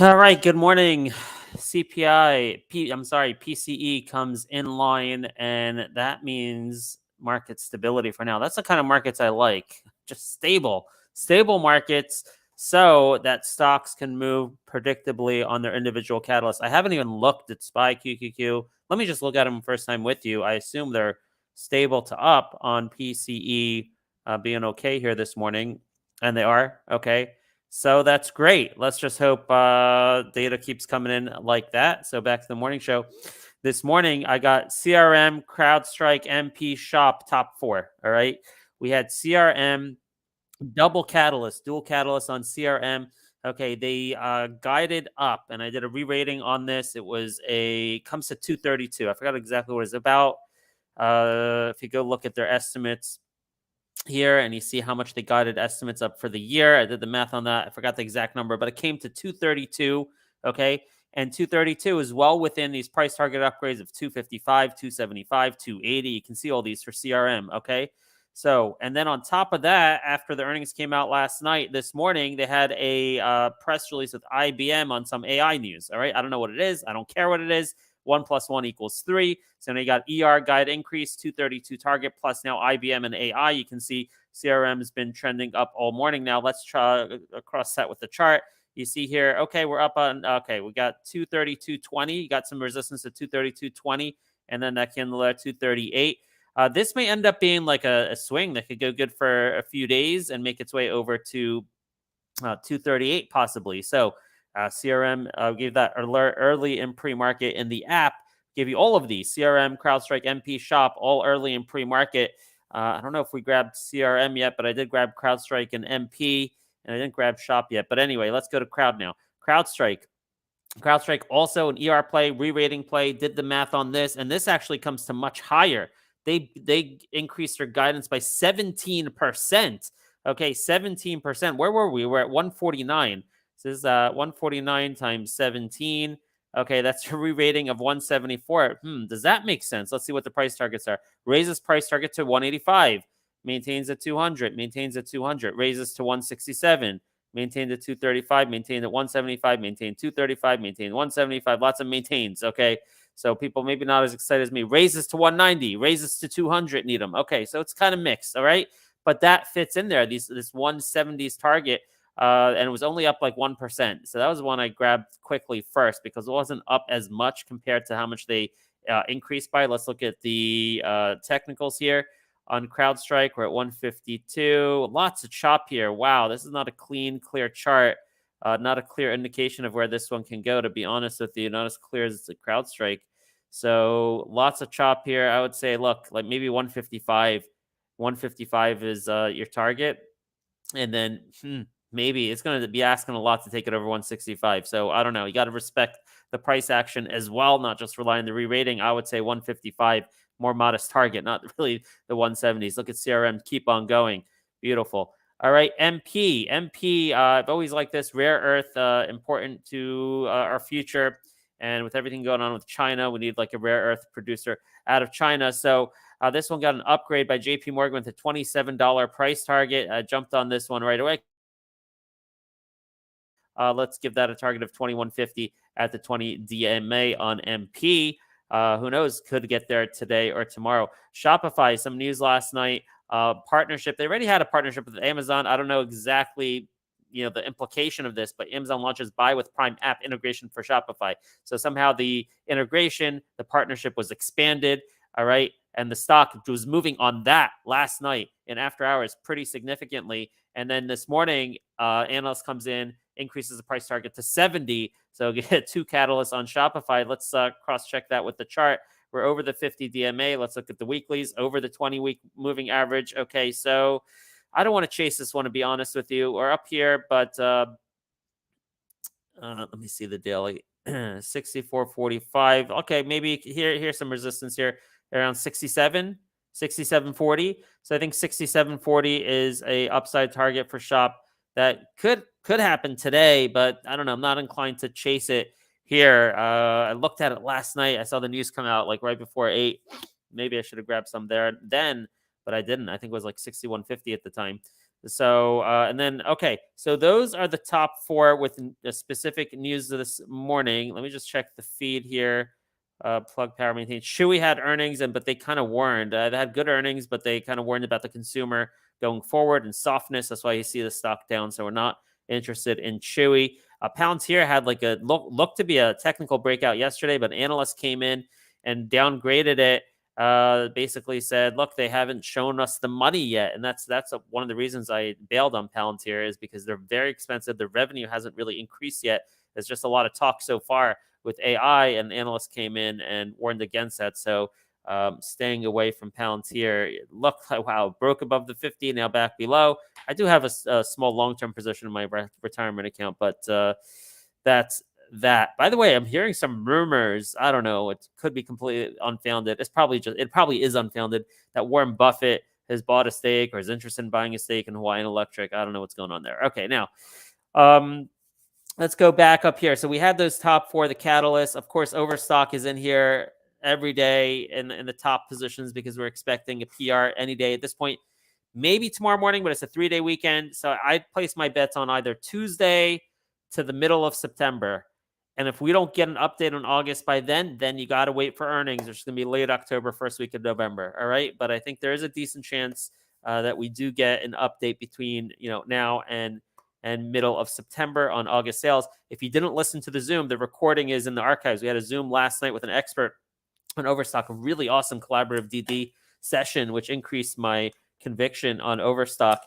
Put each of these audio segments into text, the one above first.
All right, good morning. PCE comes in line, and that means market stability for now. That's the kind of markets I like. Just stable markets so that stocks can move predictably on their individual catalysts. I haven't even looked at SPY QQQ. Let me just look at them first time with you. I assume they're stable to up on PCE being okay here this morning, and they are okay. So that's great. Let's just hope data keeps coming in like that. So back to the morning show. This morning, I got CRM, CrowdStrike, MP, Shop, top four. All right. We had CRM, dual catalyst on CRM. Okay. They guided up, and I did a re rating on this. It was comes to 232. I forgot exactly what it's about. If you go look at their estimates, here and you see how much they guided estimates up for the year. I did the math on that. I forgot the exact number, but it came to 232. Okay. And 232 is well within these price target upgrades of 255, 275, 280. You can see all these for CRM. Okay. So, and then on top of that, after the earnings came out last night, this morning, they had a press release with IBM on some AI news. All right. I don't know what it is. I don't care what it is. 1 + 1 = 3. So now you got guide increase, 232 target, plus now IBM and AI. You can see CRM has been trending up all morning. Now let's try cross that with the chart. You see here, okay, we're up on, okay, we got 232.20. You got some resistance at 232.20, and then that candle at 238. This may end up being like a swing that could go good for a few days and make its way over to 238 possibly. So CRM gave that alert early in pre-market in the app. Give you all of these: CRM, CrowdStrike, MP, Shop, all early in pre-market. I don't know if we grabbed CRM yet, but I did grab CrowdStrike and MP, and I didn't grab Shop yet. But anyway, let's go to Crowd now. CrowdStrike also an ER play, re-rating play. Did the math on this, and this actually comes to much higher. They increased their guidance by 17%. Okay, 17%. Where were we? We're at 149. This is 149 times 17. Okay, that's a re-rating of 174. Does that make sense? Let's see what the price targets are. Raises price target to 185. Maintains at 200. Maintains at 200. Raises to 167. Maintained at 235. Maintained at 175. Maintained 235. Maintained 175. Lots of maintains. Okay, so people maybe not as excited as me. Raises to 190. Raises to 200. Need them. Okay, so it's kind of mixed. All right, but that fits in there. This 170s target. And it was only up like 1%. So that was one I grabbed quickly first because it wasn't up as much compared to how much they increased by. Let's look at the technicals here. On CrowdStrike, we're at 152. Lots of chop here. Wow, this is not a clean, clear chart. Not a clear indication of where this one can go, to be honest with you. Not as clear as the CrowdStrike. So lots of chop here. I would say, look, like maybe 155. 155 is your target. And then maybe it's going to be asking a lot to take it over 165. So I don't know. You got to respect the price action as well, not just rely on the re-rating. I would say 155, more modest target, not really the 170s. Look at CRM, keep on going. Beautiful. All right, MP. I've always liked this. Rare earth, important to our future. And with everything going on with China, we need like a rare earth producer out of China. So this one got an upgrade by JP Morgan with a $27 price target. I jumped on this one right away. Let's give that a target of 2150 at the 20 DMA on MP. Who knows? Could get there today or tomorrow. Shopify, some news last night. Partnership. They already had a partnership with Amazon. I don't know exactly the implication of this, but Amazon launches Buy with Prime app integration for Shopify. So somehow the integration, the partnership was expanded. All right. And the stock was moving on that last night in after hours pretty significantly. And then this morning, analyst comes in, increases the price target to 70. So get two catalysts on Shopify. Let's cross-check that with the chart. We're over the 50 DMA. Let's look at the weeklies, over the 20-week moving average. Okay, so I don't want to chase this one, to be honest with you. We're up here, but let me see the daily. 64.45. Okay, maybe here's some resistance here around 67.40. So I think 67.40 is a upside target for Shop that could happen today, but I don't know. I'm not inclined to chase it here. I looked at it last night. I saw the news come out like right before 8. Maybe I should have grabbed some there then, but I didn't. I think it was like 61.50 at the time. So, and then, okay, so those are the top four with the specific news of this morning. Let me just check the feed here. Plug Power maintain. Chewy had earnings, but they kind of warned. They had good earnings, but they kind of warned about the consumer going forward and softness. That's why you see the stock down. So we're not interested in Chewy. Palantir had like a look to be a technical breakout yesterday, but analysts came in and downgraded it. Basically said, look, they haven't shown us the money yet, and that's one of the reasons I bailed on Palantir, is because they're very expensive. The revenue hasn't really increased yet. There's just a lot of talk so far with AI, and analysts came in and warned against that. So staying away from Palantir. It looked like, wow, broke above the 50, now back below. I do have a small long-term position in my retirement account, but that's that. By the way, I'm hearing some rumors. I don't know. It could be completely unfounded. It probably is unfounded that Warren Buffett has bought a stake or is interested in buying a stake in Hawaiian Electric. I don't know what's going on there. Okay, now let's go back up here. So we had those top four, the catalysts. Of course, Overstock is in here every day in the top positions because we're expecting a PR any day at this point. Maybe tomorrow morning, but it's a 3-day weekend. So I place my bets on either Tuesday to the middle of September. And if we don't get an update on August by then you got to wait for earnings. It's going to be late October, first week of November. All right. But I think there is a decent chance that we do get an update between, now and middle of September on August sales. If you didn't listen to the Zoom, the recording is in the archives. We had a Zoom last night with an expert on Overstock, a really awesome collaborative DD session, which increased my conviction on Overstock.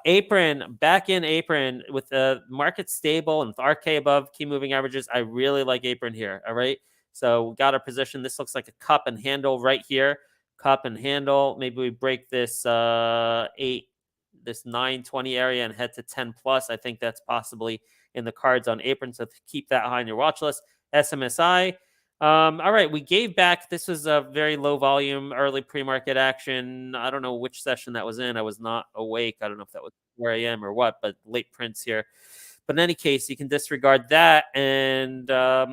Apron, back in Apron with the market stable and with RK above key moving averages. I really like Apron here. All right. So we got our position. This looks like a cup and handle right here. Cup and handle. Maybe we break this 920 area and head to 10 plus. I think that's possibly in the cards on Apron. So keep that high on your watch list. SMSI. All right, we gave back. This was a very low volume early pre-market action. I don't know which session that was in. I was not awake. I don't know if that was 4 a.m. or what, but late prints here. But in any case, you can disregard that. And I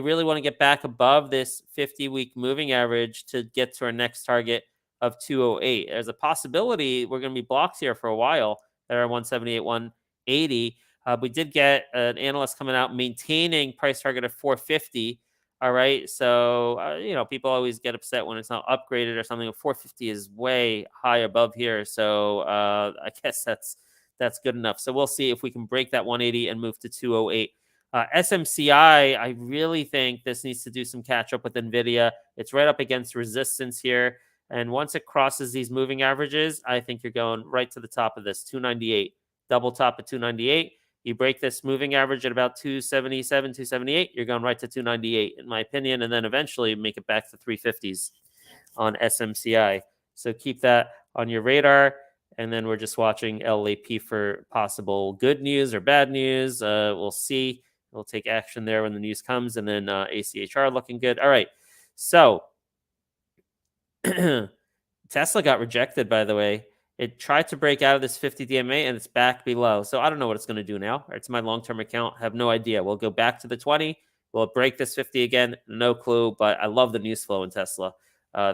really want to get back above this 50-week moving average to get to our next target of 208. There's a possibility we're going to be blocked here for a while at our 178, 180. We did get an analyst coming out maintaining price target of 450. All right. So, people always get upset when it's not upgraded or something. 450 is way high above here. So I guess that's good enough. So we'll see if we can break that 180 and move to 208. SMCI, I really think this needs to do some catch up with NVIDIA. It's right up against resistance here. And once it crosses these moving averages, I think you're going right to the top of this, 298. Double top at 298. You break this moving average at about 277, 278, you're going right to 298, in my opinion, and then eventually make it back to 350s on SMCI. So keep that on your radar. And then we're just watching LAP for possible good news or bad news. We'll see. We'll take action there when the news comes. And then ACHR looking good. All right. So Tesla got rejected, by the way. It tried to break out of this 50 DMA and it's back below. So I don't know what it's going to do now. It's my long-term account. I have no idea. We'll go back to the 20. Will it break this 50 again? No clue, but I love the news flow in Tesla.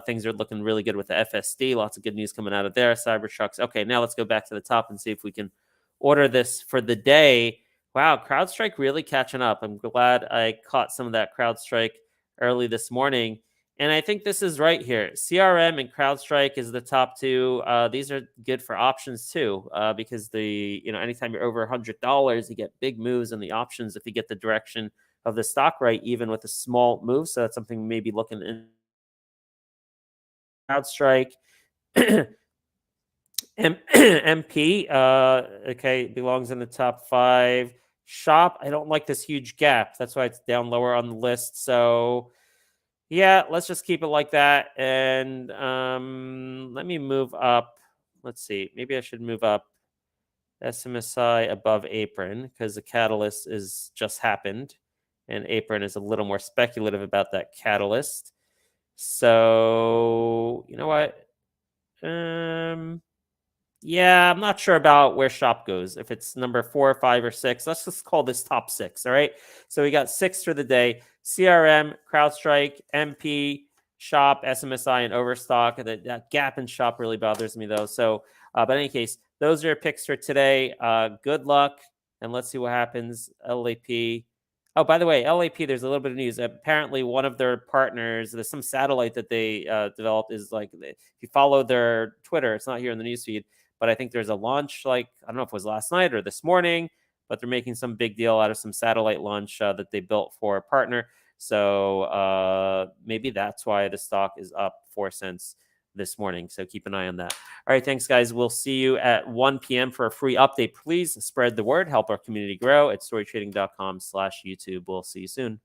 Things are looking really good with the FSD. Lots of good news coming out of there. Cybertrucks. Okay, now let's go back to the top and see if we can order this for the day. Wow, CrowdStrike really catching up. I'm glad I caught some of that CrowdStrike early this morning. And I think this is right here. CRM and CrowdStrike is the top two. These are good for options too, because anytime you're over $100, you get big moves in the options if you get the direction of the stock right, even with a small move. So that's something maybe looking in. CrowdStrike, MP, okay, belongs in the top 5. Shop, I don't like this huge gap. That's why it's down lower on the list. So yeah, let's just keep it like that. And let me move up. Let's see. Maybe I should move up SMSI above Apron because the catalyst is just happened. And Apron is a little more speculative about that catalyst. So, you know what? Yeah, I'm not sure about where Shop goes. If it's number 4, 5, or 6, let's just call this top 6. All right. So we got 6 for the day: CRM, CrowdStrike, MP, Shop, SMSI, and Overstock. That gap in Shop really bothers me though. So, but in any case, those are your picks for today. Good luck, and let's see what happens. LAP. Oh, by the way, LAP. There's a little bit of news. Apparently, one of their partners, there's some satellite that they developed, is like if you follow their Twitter, it's not here in the newsfeed, but I think there's a launch. Like I don't know if it was last night or this morning, but they're making some big deal out of some satellite launch that they built for a partner. So maybe that's why the stock is up 4 cents this morning. So keep an eye on that. All right, thanks, guys. We'll see you at 1 p.m. for a free update. Please spread the word, help our community grow at storytrading.com/YouTube. We'll see you soon.